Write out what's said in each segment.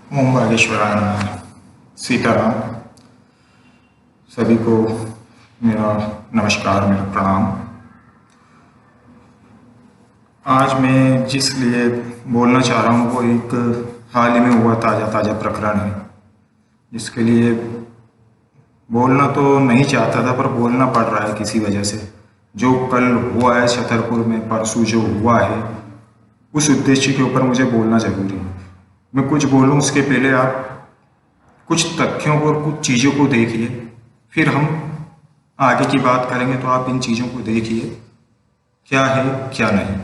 ओम बागेश्वराय नमः। सीताराम। सभी को मेरा नमस्कार, मेरा प्रणाम। आज मैं जिस लिए बोलना चाह रहा हूँ वो एक हाल ही में हुआ ताज़ा ताज़ा प्रकरण है, जिसके लिए बोलना तो नहीं चाहता था पर बोलना पड़ रहा है किसी वजह से। जो कल हुआ है छतरपुर में, परसों जो हुआ है, उस उद्देश्य के ऊपर मुझे बोलना जरूरी है। मैं कुछ बोलूँ उसके पहले आप कुछ तथ्यों को और कुछ चीज़ों को देखिए, फिर हम आगे की बात करेंगे। तो आप इन चीज़ों को देखिए, क्या है क्या नहीं।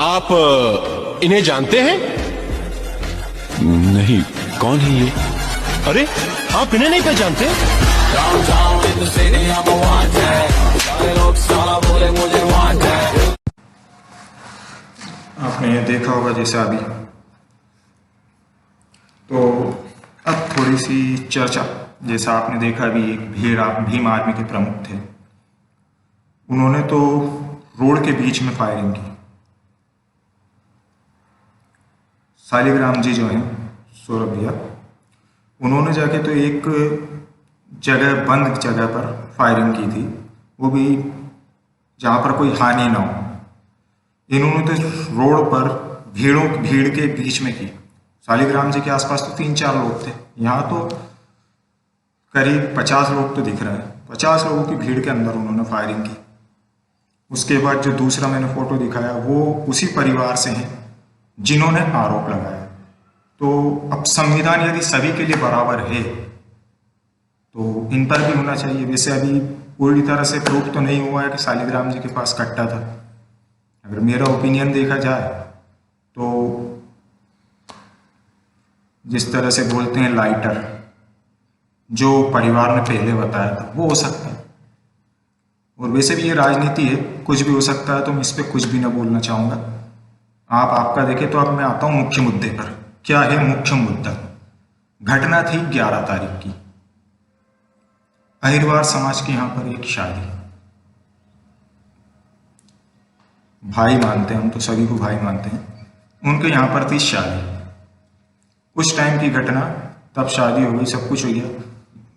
आप इन्हें जानते हैं? नहीं, कौन है ये? अरे, आप इन्हें नहीं पहचानते? आपने देखा होगा जैसा अभी। तो अब थोड़ी सी चर्चा। जैसा आपने देखा अभी, एक भीम आर्मी के प्रमुख थे, उन्होंने तो रोड के बीच में फायरिंग की। शालिग्राम जी जो हैं, सौरभ भैया, उन्होंने जाके तो एक जगह, बंद जगह पर फायरिंग की थी, वो भी जहाँ पर कोई हानि ना हो। इन्होंने तो रोड पर भीड़ के बीच में की। शालिग्राम जी के आसपास तो 3-4 लोग थे, यहाँ तो करीब 50 लोग तो दिख रहे हैं। 50 लोगों की भीड़ के अंदर उन्होंने फायरिंग की। उसके बाद जो दूसरा मैंने फोटो दिखाया, वो उसी परिवार से हैं जिन्होंने आरोप लगाया। तो अब संविधान यदि सभी के लिए बराबर है तो इन पर भी होना चाहिए। वैसे अभी पूरी तरह से प्रूफ तो नहीं हुआ है कि शालिग्राम जी के पास कट्टा था। अगर मेरा ओपिनियन देखा जाए तो जिस तरह से बोलते हैं लाइटर, जो परिवार ने पहले बताया था, वो हो सकता है। और वैसे भी ये राजनीति है, कुछ भी हो सकता है, तो मैं इस पर कुछ भी ना बोलना चाहूँगा। आप आपका देखें। तो अब मैं आता हूँ मुख्य मुद्दे पर। क्या है मुख्य मुद्दा? घटना थी 11 तारीख की, अहिरवार समाज के यहाँ पर एक शादी। भाई मानते हैं हम, तो सभी को भाई मानते हैं। उनके यहाँ पर थी शादी। उस टाइम की घटना, तब शादी हो गई, सब कुछ हो गया।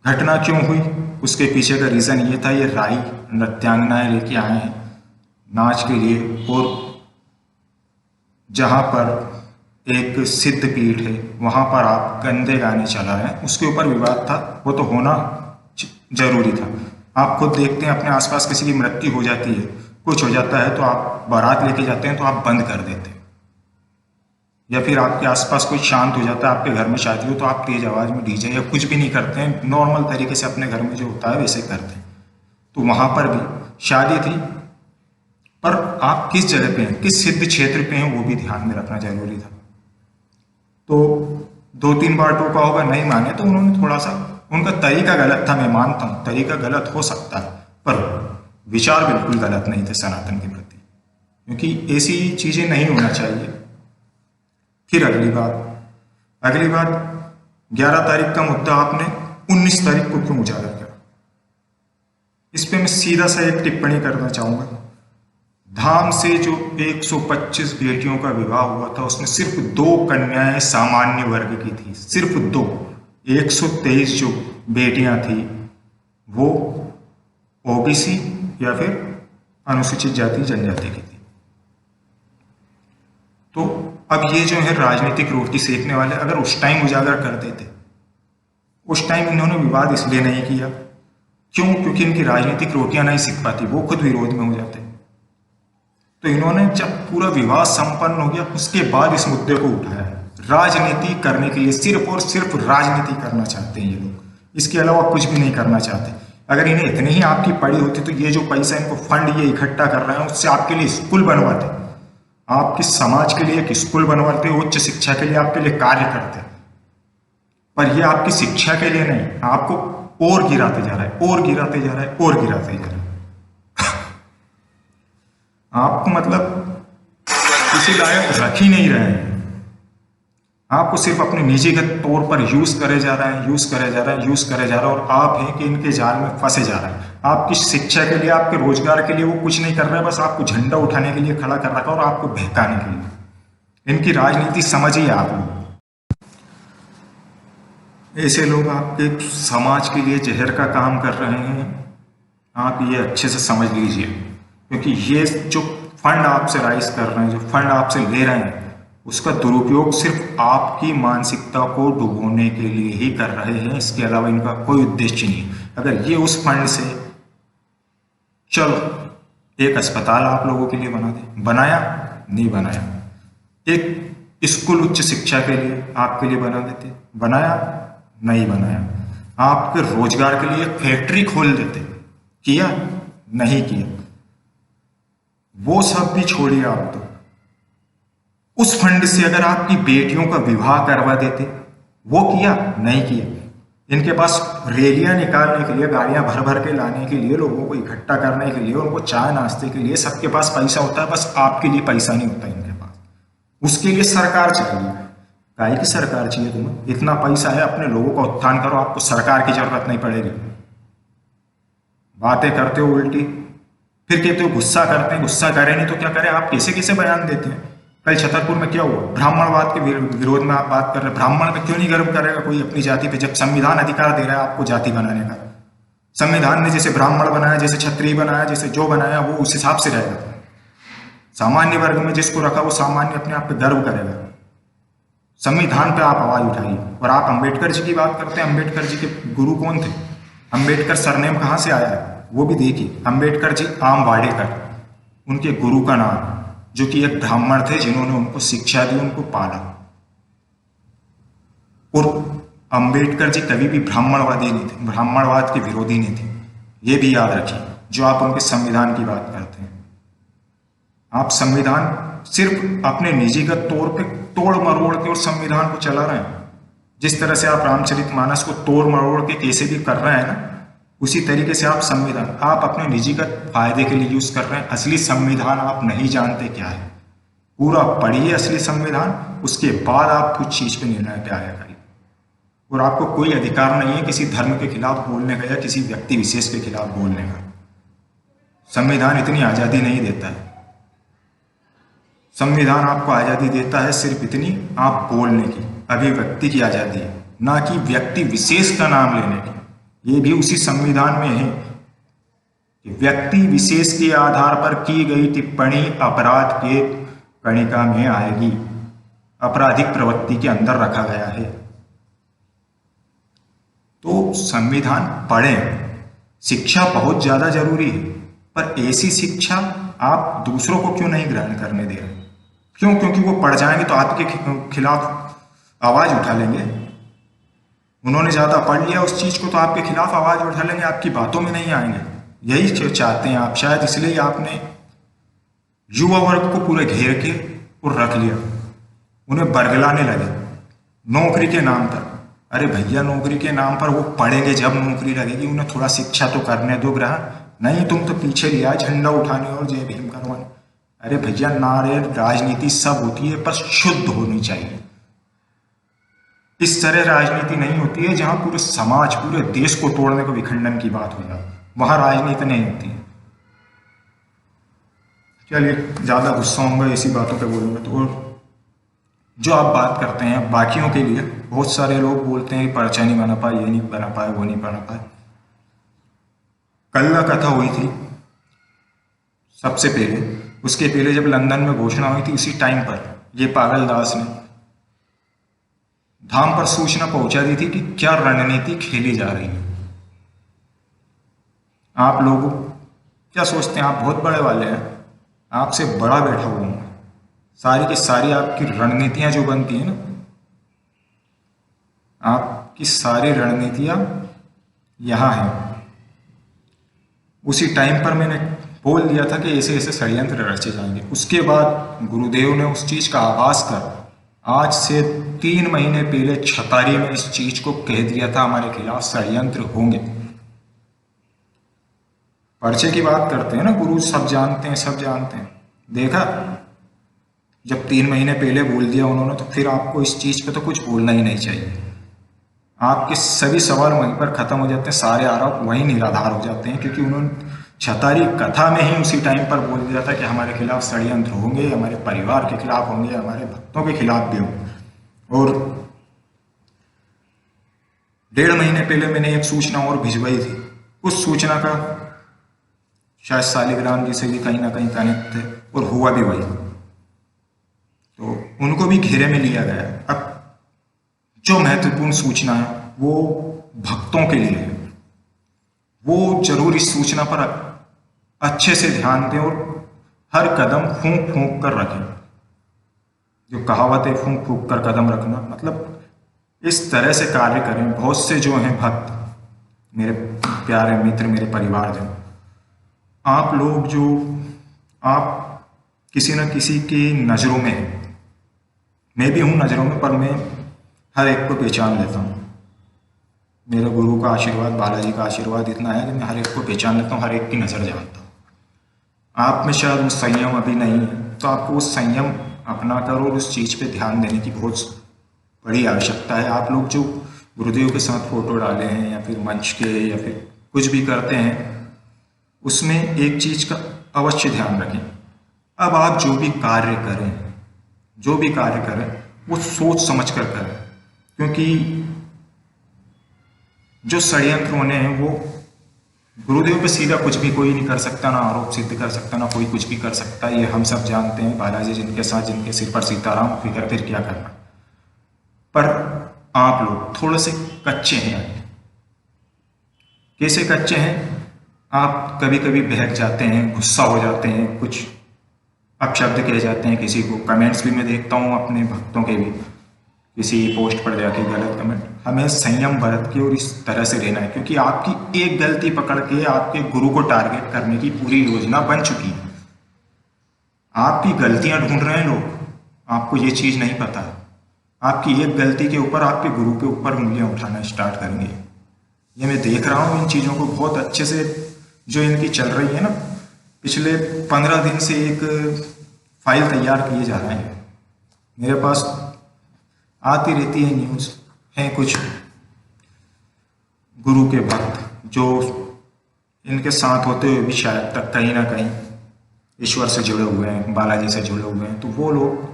घटना क्यों हुई, उसके पीछे का रीज़न ये था, ये राई नृत्यांगनाएं लेके आए हैं नाच के लिए, और जहाँ पर एक सिद्ध पीठ है वहाँ पर आप गंदे गाने चला रहे हैं। उसके ऊपर विवाद था, वो तो होना जरूरी था। आप खुद देखते हैं अपने आसपास किसी की मृत्यु हो जाती है, कुछ हो जाता है, तो आप बारात लेके जाते हैं तो आप बंद कर देते हैं। या फिर आपके आसपास कोई शांत हो जाता है, आपके घर में शादी हो, तो आप तेज आवाज में डीजे या कुछ भी नहीं करते हैं, नॉर्मल तरीके से अपने घर में जो होता है वैसे करते हैं। तो वहां पर भी शादी थी, पर आप किस जगह पे हैं, किस सिद्ध क्षेत्र पे हैं, वो भी ध्यान में रखना जरूरी था। तो 2-3 बार टोका होगा, नहीं माने तो उन्होंने थोड़ा सा, उनका तरीका गलत था, मैं मानता हूँ तरीका गलत हो सकता है, पर विचार बिल्कुल गलत नहीं थे सनातन के प्रति, क्योंकि ऐसी चीजें नहीं होना चाहिए। फिर अगली बात, 11 तारीख का मुद्दा आपने 19 तारीख को क्यों उजागर किया? इस पे मैं सीधा सा एक टिप्पणी करना चाहूंगा। धाम से जो 125 बेटियों का विवाह हुआ था, उसमें सिर्फ 2 कन्याएं सामान्य वर्ग की थी, सिर्फ 2। 123 जो बेटियां थी वो ओबीसी या फिर अनुसूचित जाति जनजाति की थी। तो अब ये जो है राजनीतिक रोटी सेकने वाले, अगर उस टाइम उजागर कर देते उस टाइम इन्होंने विवाद इसलिए नहीं किया, क्यों? क्योंकि इनकी राजनीतिक रोटियां नहीं सिक पाती, वो खुद विरोध में हो जाते। तो इन्होंने जब पूरा विवाद संपन्न हो गया उसके बाद इस मुद्दे को उठाया। राजनीति करने के लिए, सिर्फ और सिर्फ राजनीति करना चाहते हैं ये लोग, इसके अलावा कुछ भी नहीं करना चाहते। अगर इन्हें इतनी ही आपकी पड़ी होती तो ये जो पैसा इनको फंड ये इकट्ठा कर रहे हैं उससे आपके लिए स्कूल बनवाते, आपके समाज के लिए एक स्कूल बनवाते, उच्च शिक्षा के लिए आपके लिए कार्य करते। पर ये आपकी शिक्षा के लिए नहीं, आपको और गिराते जा रहा है, और गिराते जा रहा है, और गिराते जा रहा है। आपको मतलब किसी लायक रख ही नहीं रहे हैं, आपको सिर्फ अपने निजीगत तौर पर यूज करे जा रहा है, यूज करे जा रहा है, यूज करे जा रहा है, और आप हैं कि इनके जाल में फंसे जा रहे हैं। आपकी शिक्षा के लिए, आपके रोजगार के लिए वो कुछ नहीं कर रहा है, बस आपको झंडा उठाने के लिए खड़ा कर रखा है और आपको बहकाने के लिए। इनकी राजनीति समझिए आप लोग। ऐसे लोग आपके समाज के लिए जहर का काम कर रहे हैं, आप ये अच्छे से समझ लीजिए। क्योंकि ये जो फंड आपसे राइज कर रहे हैं, जो फंड आपसे ले रहे हैं, उसका दुरुपयोग सिर्फ आपकी मानसिकता को डुबोने के लिए ही कर रहे हैं, इसके अलावा इनका कोई उद्देश्य नहीं है। अगर ये उस फंड से, चलो एक अस्पताल आप लोगों के लिए बना दे, बनाया? नहीं बनाया। एक स्कूल उच्च शिक्षा के लिए आपके लिए बना देते, बनाया? नहीं बनाया। आपके रोजगार के लिए फैक्ट्री खोल देते, किया? नहीं किया। वो सब भी छोड़िए आप तो। उस फंड से अगर आपकी बेटियों का विवाह करवा देते, वो किया? नहीं किया। इनके पास रैलियां निकालने के लिए, गाड़ियां भर भर के लाने के लिए, लोगों को इकट्ठा करने के लिए, उनको चाय नाश्ते के लिए सबके पास पैसा होता है, बस आपके लिए पैसा नहीं होता इनके पास। उसके लिए सरकार चाहिए। काहे की सरकार चाहिए तुम्हें? इतना पैसा है, अपने लोगों का उत्थान करो, आपको सरकार की जरूरत नहीं पड़ेगी। बातें करते हो उल्टी, फिर कहते हो गुस्सा करते हैं, गुस्सा करें नहीं तो क्या करें? आप कैसे कैसे बयान देते हैं। कल छतरपुर में क्या हुआ? ब्राह्मणवाद के विरोध में आप बात कर रहे हैं। ब्राह्मण पे क्यों नहीं गर्व करेगा कोई अपनी जाति पे, जब संविधान अधिकार दे रहा है आपको जाति बनाने का। संविधान ने जैसे ब्राह्मण बनाया, जैसे क्षत्रिय बनाया, जैसे जो बनाया वो उस हिसाब से रहेगा। सामान्य वर्ग में जिसको रखा वो सामान्य अपने आप पे गर्व करेगा। संविधान पे आप आवाज उठाइए। और आप अंबेडकर जी की बात करते हैं, अंबेडकर जी के गुरु कौन थे? अंबेडकर सरनेम कहाँ से आया है वो भी देखिए। अंबेडकर जी आम वाडेकर उनके गुरु का नाम, जो कि एक ब्राह्मण थे जिन्होंने उनको शिक्षा दी, उनको पाला। और अंबेडकर जी कभी भी ब्राह्मणवादी नहीं थे, ब्राह्मणवाद के विरोधी नहीं थे, ये भी याद रखिए जो आप उनके संविधान की बात करते हैं। आप संविधान सिर्फ अपने निजीगत तौर पे तोड़ मरोड़ के और संविधान को चला रहे हैं। जिस तरह से आप रामचरितमानस को तोड़ मरोड़ के कैसे भी कर रहे हैं ना, उसी तरीके से आप संविधान आप अपने निजीगत फायदे के लिए यूज कर रहे हैं। असली संविधान आप नहीं जानते क्या है। पूरा पढ़िए असली संविधान, उसके बाद आप कुछ चीज पे निर्णय पे आया करिए। और आपको कोई अधिकार नहीं है किसी धर्म के खिलाफ बोलने का या किसी व्यक्ति विशेष के खिलाफ बोलने का। संविधान इतनी आजादी नहीं देता है। संविधान आपको आजादी देता है सिर्फ इतनी, आप बोलने की, अभिव्यक्ति की आजादी है, ना कि व्यक्ति विशेष का नाम लेने की। ये भी उसी संविधान में है कि व्यक्ति विशेष के आधार पर की गई टिप्पणी अपराध के कणिका में आएगी, आपराधिक प्रवृत्ति के अंदर रखा गया है। तो संविधान पढ़ें। शिक्षा बहुत ज्यादा जरूरी है, पर ऐसी शिक्षा आप दूसरों को क्यों नहीं ग्रहण करने दे रहे? क्यों? क्योंकि वो पढ़ जाएंगे तो आपके खिलाफ आवाज उठा लेंगे। उन्होंने ज्यादा पढ़ लिया उस चीज को तो आपके खिलाफ आवाज उठा लेंगे, आपकी बातों में नहीं आएंगे। यही चाहते हैं आप, शायद इसलिए आपने युवा वर्ग को पूरे घेर के और रख लिया, उन्हें बरगलाने लगे नौकरी के नाम पर। अरे भैया, नौकरी के नाम पर वो पढ़ेंगे जब नौकरी लगेगी, उन्हें थोड़ा शिक्षा तो करने दो ग्रहण। नहीं, तुम तो पीछे लिया झंडा उठाने और जय भीम करवाने। अरे भैया, नारे राजनीति सब होती है, पर शुद्ध होनी चाहिए। इस तरह राजनीति नहीं होती है जहां पूरे समाज, पूरे देश को तोड़ने को विखंडन की बात हो जाए, वहां राजनीति नहीं होती है। चलिए, ज्यादा गुस्सा होऊंगा ऐसी बातों पे बोलूंगा तो। जो आप बात करते हैं बाकियों के लिए, बहुत सारे लोग बोलते हैं पर्चा नहीं बना पाए, ये नहीं बना पाए, वो नहीं बना पाए। कल कथा हुई थी सबसे पहले, उसके पहले जब लंदन में घोषणा हुई थी, उसी टाइम पर ये पागल दास ने धाम पर सूचना पहुंचा दी थी कि क्या रणनीति खेली जा रही है। आप लोग क्या सोचते हैं, आप बहुत बड़े वाले हैं, आपसे बड़ा बैठा हुआ हूं। सारी की सारी आपकी रणनीतियां जो बनती है ना, आपकी सारी रणनीतियां यहां हैं। उसी टाइम पर मैंने बोल दिया था कि ऐसे ऐसे षड्यंत्र रचे जाएंगे। उसके बाद गुरुदेव ने उस चीज का आभास कर आज से 3 महीने पहले छतारी में इस चीज को कह दिया था, हमारे खिलाफ षड्यंत्र होंगे। पर्चे की बात करते हैं ना, गुरु सब जानते हैं, सब जानते हैं। देखा, जब 3 महीने पहले बोल दिया उन्होंने, तो फिर आपको इस चीज पे तो कुछ बोलना ही नहीं चाहिए। आपके सभी सवाल वहीं पर खत्म हो जाते हैं, सारे आरोप वहीं निराधार हो जाते हैं, क्योंकि उन्होंने छतारी कथा में ही उसी टाइम पर बोल दिया था कि हमारे खिलाफ षड्यंत्र होंगे, हमारे परिवार के खिलाफ होंगे, हमारे भक्तों के खिलाफ भी होंगे। और 1.5 महीने पहले मैंने एक सूचना और भिजवाई थी। उस सूचना का शायद शालिग्राम जी से भी कहीं ना कहीं कनेक्ट थे, और हुआ भी वही, तो उनको भी घेरे में लिया गया। अब जो महत्वपूर्ण सूचना है वो भक्तों के लिए है, वो जरूर इस सूचना पर अच्छे से ध्यान दें और हर कदम फूंक फूंक कर रखें। जो कहावत है फूंक फूंक कर कदम रखना, मतलब इस तरह से कार्य करें। बहुत से जो हैं भक्त, मेरे प्यारे मित्र, मेरे परिवारजन, आप लोग जो आप किसी न किसी की नज़रों में हैं, मैं भी हूँ नज़रों में, पर मैं हर एक को पहचान लेता हूँ। मेरे गुरु का आशीर्वाद, बालाजी का आशीर्वाद इतना है कि मैं हर एक को पहचान लेता हूँ, हर एक की नज़र जानता हूँ। आप में शायद वो संयम अभी नहीं है, तो आपको वो संयम अपना कर और उस चीज़ पे ध्यान देने की बहुत बड़ी आवश्यकता है। आप लोग जो गुरुदेव के साथ फोटो डाले हैं या फिर मंच के या फिर कुछ भी करते हैं, उसमें एक चीज़ का अवश्य ध्यान रखें। अब आप जो भी कार्य करें वो सोच समझ कर करें, क्योंकि जो षड्यंत्र होने हैं वो गुरुदेव पे सीधा कुछ भी कोई नहीं कर सकता, ना आरोप सिद्ध कर सकता, ना कोई कुछ भी कर सकता। ये हम सब जानते हैं। बालाजी जिनके साथ, जिनके सिर पर सीताराम, फिर क्या करना। पर आप लोग थोड़े से कच्चे हैं। कैसे कच्चे हैं? आप कभी कभी बहक जाते हैं, गुस्सा हो जाते हैं, कुछ अपशब्द कह जाते हैं किसी को। कमेंट्स भी मैं देखता हूँ अपने भक्तों के भी, किसी पोस्ट पर जाके गलत कमेंट। हमें संयम बरत के और इस तरह से रहना है, क्योंकि आपकी एक गलती पकड़ के आपके गुरु को टारगेट करने की पूरी योजना बन चुकी है। आपकी गलतियां ढूंढ रहे हैं लोग, आपको ये चीज नहीं पता। आपकी एक गलती के ऊपर आपके गुरु के ऊपर उंगलियां उठाना स्टार्ट करेंगे। ये मैं देख रहा हूँ इन चीजों को बहुत अच्छे से, जो इनकी चल रही है ना। पिछले 15 दिन से एक फाइल तैयार किए जा रहे हैं, मेरे पास आती रहती है न्यूज़। हैं कुछ गुरु के भक्त जो इनके साथ होते हुए भी शायद तक कहीं ना कहीं ईश्वर से जुड़े हुए हैं, बालाजी से जुड़े हुए हैं, तो वो लोग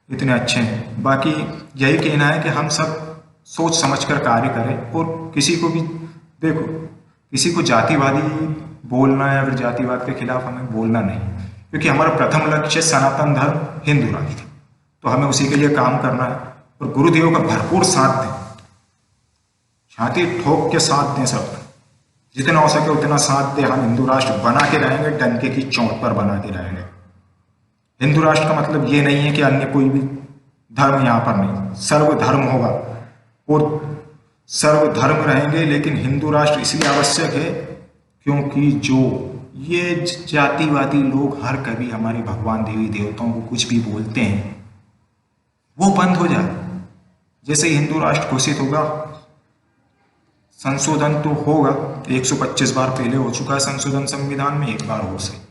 इतने अच्छे हैं। बाकी यही कहना है कि हम सब सोच समझकर कार्य करें, और किसी को भी देखो, किसी को जातिवादी बोलना या फिर जातिवाद के खिलाफ हमें बोलना नहीं, क्योंकि हमारा प्रथम लक्ष्य सनातन धर्म, हिंदू राष्ट्र, तो हमें उसी के लिए काम करना है। और गुरुदेव का भरपूर साथ दें, छाती ठोक के साथ दें, सब जितना हो सके उतना साथ दें। हम हिंदू राष्ट्र बना के रहेंगे, डंके की चोट पर बना के रहेंगे। हिंदू राष्ट्र का मतलब ये नहीं है कि अन्य कोई भी धर्म यहाँ पर नहीं, सर्वधर्म होगा और सर्वधर्म रहेंगे। लेकिन हिंदू राष्ट्र इसलिए आवश्यक है क्योंकि जो ये जातिवादी लोग हर कभी हमारे भगवान देवी देवताओं को कुछ भी बोलते हैं, वो बंद हो जाए। जैसे ही हिंदू राष्ट्र घोषित होगा, संशोधन तो होगा, 125 बार पहले हो चुका है संशोधन संविधान में, एक बार हो सके,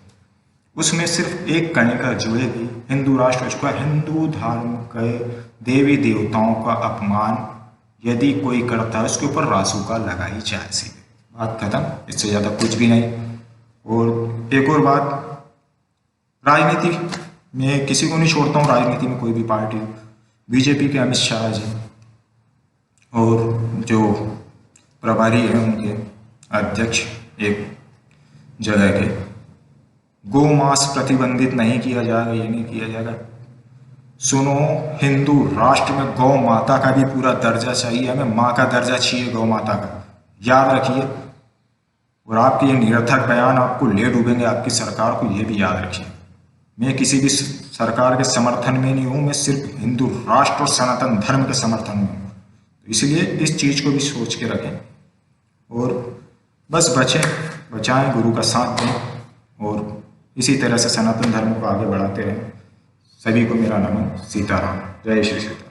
उसमें सिर्फ एक कणिका जुड़ेगी, हिंदू राष्ट्र हो चुका। हिंदू धर्म के देवी देवताओं का अपमान यदि कोई करता है, उसके ऊपर रासुका लगाई जाए, सीधे बात खत्म, इससे ज्यादा कुछ भी नहीं। और एक और बात, राजनीति में किसी को नहीं छोड़ता हूँ, राजनीति में कोई भी पार्टी हो। बीजेपी के अमित शाह जी और जो प्रभारी हैं उनके अध्यक्ष एक जगह के, गौ मांस प्रतिबंधित नहीं किया जाएगा, ये नहीं किया जाएगा। सुनो, हिंदू राष्ट्र में गौ माता का भी पूरा दर्जा चाहिए, हमें माँ का दर्जा चाहिए गौ माता का, याद रखिए। और आपके ये निरर्थक बयान आपको ले डूबेंगे, आपकी सरकार को ये भी याद रखिए। मैं किसी भी सरकार के समर्थन में नहीं हूँ, मैं सिर्फ हिंदू राष्ट्र और सनातन धर्म के समर्थन में हूँ। तो इसलिए इस चीज़ को भी सोच के रखें और बस बचाएं, गुरु का साथ दें और इसी तरह से सनातन धर्म को आगे बढ़ाते रहें। सभी को मेरा नमन। सीताराम। जय श्री सीता।